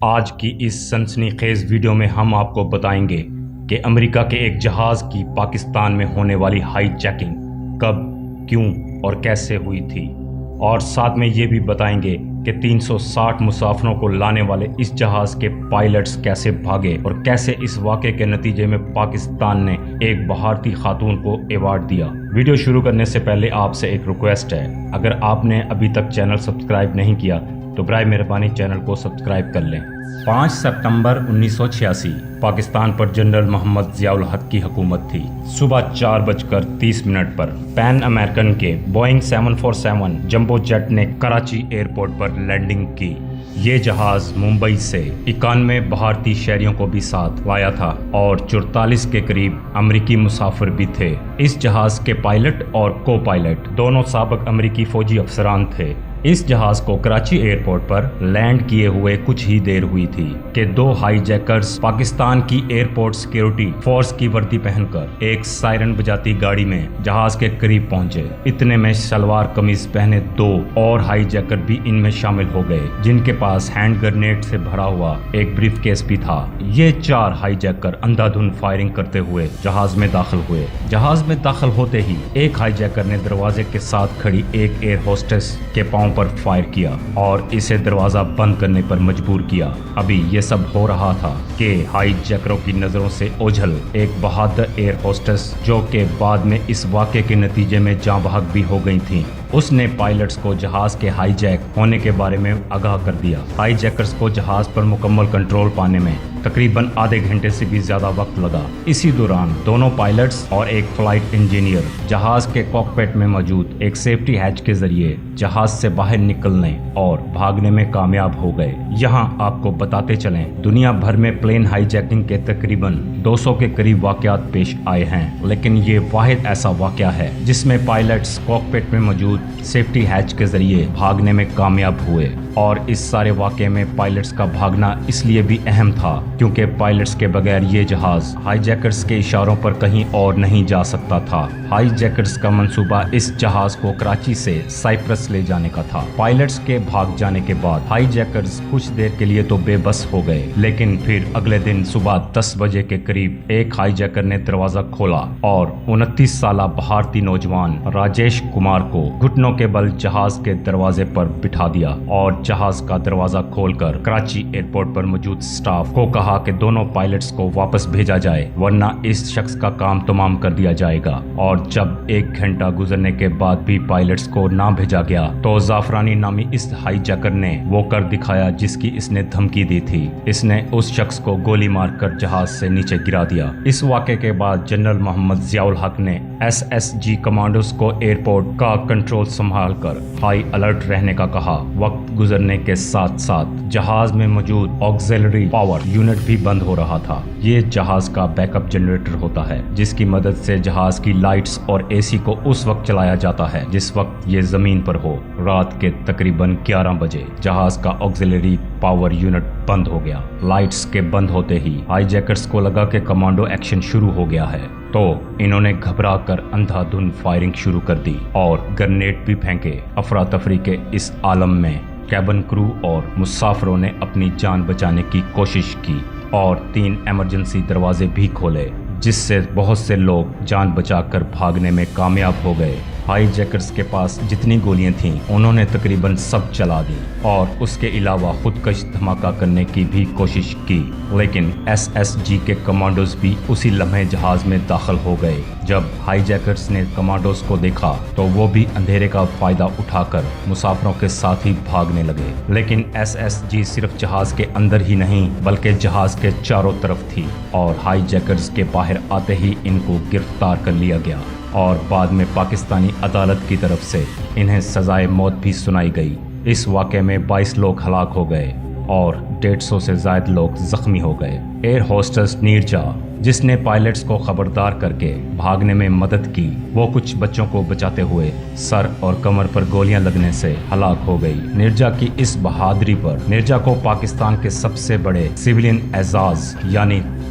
آج کی اس سنسنی خیز ویڈیو میں ہم آپ کو بتائیں گے کہ امریکہ کے ایک جہاز کی پاکستان میں ہونے والی ہائی جیکنگ کب، کیوں اور کیسے ہوئی تھی، اور ساتھ میں یہ بھی بتائیں گے کہ 360 مسافروں کو لانے والے اس جہاز کے پائلٹس کیسے بھاگے اور کیسے اس واقعے کے نتیجے میں پاکستان نے ایک بھارتی خاتون کو ایوارڈ دیا۔ ویڈیو شروع کرنے سے پہلے آپ سے ایک ریکویسٹ ہے، اگر آپ نے ابھی تک چینل سبسکرائب نہیں کیا تو برائے مہربانی چینل کو سبسکرائب کر لیں۔ 5 ستمبر 1986 پاکستان پر جنرل محمد ضیاء الحق کی حکومت تھی۔ صبح 4:30 پر پین امریکن کے بوئنگ 747 جمبو جیٹ نے کراچی ایئرپورٹ پر لینڈنگ کی۔ یہ جہاز ممبئی سے 91 بھارتی شہریوں کو بھی ساتھ لایا تھا اور 44 کے قریب امریکی مسافر بھی تھے۔ اس جہاز کے پائلٹ اور کو پائلٹ دونوں سابق امریکی فوجی افسران تھے۔ اس جہاز کو کراچی ایئرپورٹ پر لینڈ کیے ہوئے کچھ ہی دیر ہوئی تھی کہ 2 ہائی جیکرز پاکستان کی ایئرپورٹ سیکیورٹی فورس کی وردی پہن کر ایک سائرن بجاتی گاڑی میں جہاز کے قریب پہنچے۔ اتنے میں شلوار قمیض پہنے 2 اور ہائی جیکر بھی ان میں شامل ہو گئے، جن کے پاس ہینڈ گرنیڈ سے بھرا ہوا ایک بریف کیس بھی تھا۔ یہ 4 ہائی جیکر اندھا دھند فائرنگ کرتے ہوئے جہاز میں داخل ہوئے۔ جہاز میں داخل ہوتے ہی ایک ہائی جیکر نے دروازے کے ساتھ کھڑی ایک ایئر ہوسٹس کے پاؤں پر فائر کیا اور اسے دروازہ بند کرنے پر مجبور کیا۔ ابھی یہ سب ہو رہا تھا کہ ہائی جیکروں کی نظروں سے اوجھل ایک بہادر ایئر ہوسٹس، جو کہ بعد میں اس واقعے کے نتیجے میں جاں بحق بھی ہو گئی تھیں، اس نے پائلٹس کو جہاز کے ہائی جیک ہونے کے بارے میں آگاہ کر دیا۔ ہائی جیکرز کو جہاز پر مکمل کنٹرول پانے میں تقریباً آدھے گھنٹے سے بھی زیادہ وقت لگا۔ اسی دوران دونوں پائلٹس اور ایک فلائٹ انجینئر جہاز کے کاکپٹ میں موجود ایک سیفٹی ہیچ کے ذریعے جہاز سے باہر نکلنے اور بھاگنے میں کامیاب ہو گئے۔ یہاں آپ کو بتاتے چلیں، دنیا بھر میں پلین ہائی جیکنگ کے تقریباً 200 کے قریب واقعات پیش آئے ہیں، لیکن یہ واحد ایسا واقعہ ہے جس میں پائلٹس کاکپٹ میں موجود سیفٹی ہیچ کے ذریعے بھاگنے میں کامیاب ہوئے۔ اور اس سارے واقعے میں پائلٹس کا بھاگنا اس لیے بھی اہم تھا کیونکہ پائلٹس کے بغیر یہ جہاز ہائی جیکرز کے اشاروں پر کہیں اور نہیں جا سکتا تھا۔ ہائی جیکرز کا منصوبہ اس جہاز کو کراچی سے سائپرس لے جانے کا تھا۔ پائلٹس کے بھاگ جانے کے بعد ہائی جیکرز کچھ دیر کے لیے تو بے بس ہو گئے، لیکن پھر اگلے دن صبح 10 بجے کے قریب ایک ہائی جیکر نے دروازہ کھولا اور 29 سالہ بھارتی نوجوان راجیش کمار کو گھٹنوں کے بل جہاز کے دروازے پر بٹھا دیا اور جہاز کا دروازہ کھول کر کراچی ایئرپورٹ پر موجود سٹاف کو کہا کہ دونوں پائلٹس کو واپس بھیجا جائے ورنہ اس شخص کا کام تمام کر دیا جائے گا۔ اور جب 1 گھنٹہ گزرنے کے بعد بھی پائلٹس کو نہ بھیجا گیا تو زعفرانی نامی اس ہائی جیکر نے وہ کر دکھایا جس کی اس نے دھمکی دی تھی۔ اس نے اس شخص کو گولی مار کر جہاز سے نیچے گرا دیا۔ اس واقعے کے بعد جنرل محمد ضیاء الحق نے SSG کمانڈوز کو ایئرپورٹ کا کنٹرول سنبھال کر ہائی الرٹ رہنے کا کہا۔ وقت گزرنے کے ساتھ ساتھ جہاز میں موجود آکسیلری پاور یونٹ بھی بند ہو رہا تھا۔ یہ جہاز کا بیک اپ جنریٹر ہوتا ہے جس کی مدد سے جہاز کی لائٹس اور AC کو اس وقت چلایا جاتا ہے جس وقت یہ زمین پر ہو۔ رات کے تقریباً 11 بجے جہاز کا آکسیلری پاور یونٹ بند ہو گیا۔ لائٹس کے بند ہوتے ہی ہائی جیکرز کو لگا کہ کمانڈو ایکشن شروع ہو گیا ہے، تو انہوں نے گھبرا کر اندھا دھند فائرنگ شروع کر دی اور گرنیڈ بھی پھینکے۔ افراتفری کے اس عالم میں کیبن کرو اور مسافروں نے اپنی جان بچانے کی کوشش کی اور 3 ایمرجنسی دروازے بھی کھولے، جس سے بہت سے لوگ جان بچا کر بھاگنے میں کامیاب ہو گئے۔ ہائی جیکرز کے پاس جتنی گولیاں تھیں انہوں نے تقریباً سب چلا دی اور اس کے علاوہ خودکش دھماکہ کرنے کی بھی کوشش کی، لیکن SSG کے کمانڈوز بھی اسی لمحے جہاز میں داخل ہو گئے۔ جب ہائی جیکرز نے کمانڈوز کو دیکھا تو وہ بھی اندھیرے کا فائدہ اٹھا کر مسافروں کے ساتھ ہی بھاگنے لگے، لیکن SSG صرف جہاز کے اندر ہی نہیں بلکہ جہاز کے چاروں طرف تھی اور ہائی جیکرز کے باہر آتے ہی ان کو گرفتار کر لیا گیا اور بعد میں پاکستانی عدالت کی طرف سے انہیں سزائے موت بھی سنائی گئی۔ اس واقعے میں 22 لوگ ہلاک ہو گئے اور 150 سے زائد لوگ زخمی ہو گئے۔ ایئر ہوسٹس نیرجا، جس نے پائلٹس کو خبردار کر کے بھاگنے میں مدد کی، وہ کچھ بچوں کو بچاتے ہوئے سر اور کمر پر گولیاں لگنے سے ہلاک ہو گئی۔ نیرجا کی اس بہادری پر نیرجا کو پاکستان کے سب سے بڑے سویلین اعزاز یعنی